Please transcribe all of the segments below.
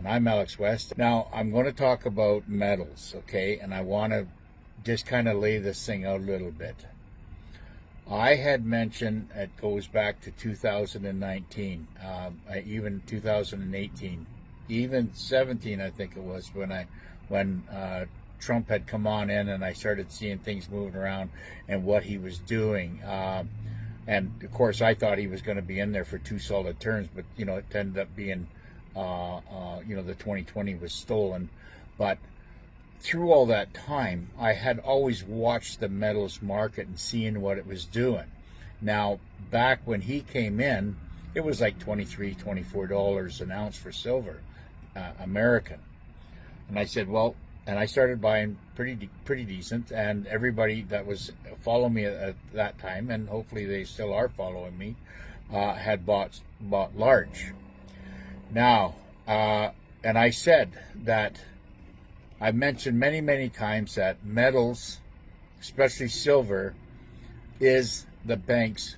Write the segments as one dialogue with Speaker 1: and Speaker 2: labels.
Speaker 1: And I'm Alex West. Now, I'm going to talk about metals, okay? And I want to just kind of lay this thing out a little bit. I had mentioned, it goes back to 2019, even 2018, even 17, I think it was, when Trump had come on in and I started seeing things moving around and what he was doing. And of course, I thought he was going to be in there for 2 solid terms, but it ended up being, the 2020 was stolen. But through all that time, I had always watched the metals market and seeing what it was doing. Now, back when he came in, it was like $23, $24 an ounce for silver, American. And I said, well, and I started buying pretty decent, and everybody that was following me at that time, and hopefully they still are following me, had bought large. Now, and I said that I've mentioned many times that metals, especially silver, is the bank's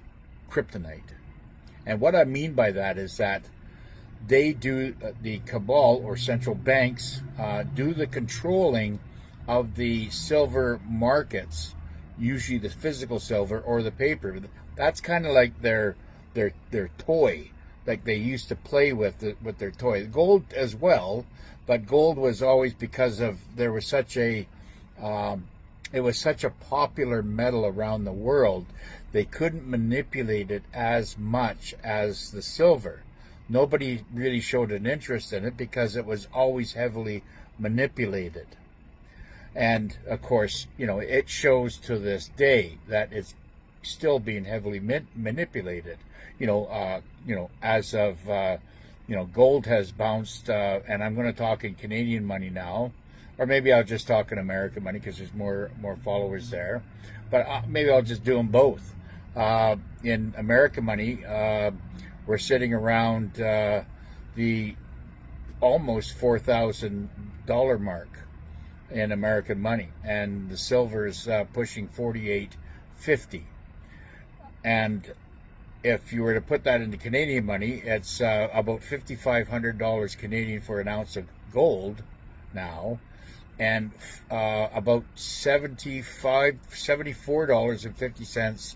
Speaker 1: kryptonite. And what I mean by that is that they do, the cabal or central banks do the controlling of the silver markets, usually the physical silver or the paper. That's kind of like their toy, like they used to play with their toy. Gold as well, but gold was always because of there was such a it was such a popular metal around the world, they couldn't manipulate it as much as the silver. Nobody really showed an interest in it because it was always heavily manipulated. And of course, it shows to this day that it's still being heavily manipulated. As of gold has bounced, and I'm going to talk in Canadian money now, or maybe I'll just talk in American money because there's more followers there. But maybe I'll just do them both. In American money, we're sitting around the almost $4,000 mark in American money, and the silver is pushing $48.50. And if you were to put that into Canadian money, it's about $5,500 Canadian for an ounce of gold now, and about $74.50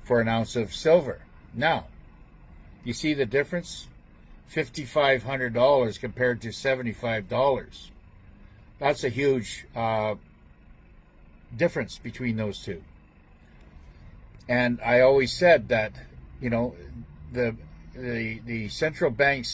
Speaker 1: for an ounce of silver. Now, you see the difference? $5,500 compared to $75. That's a huge difference between those two. And I always said that, the central banks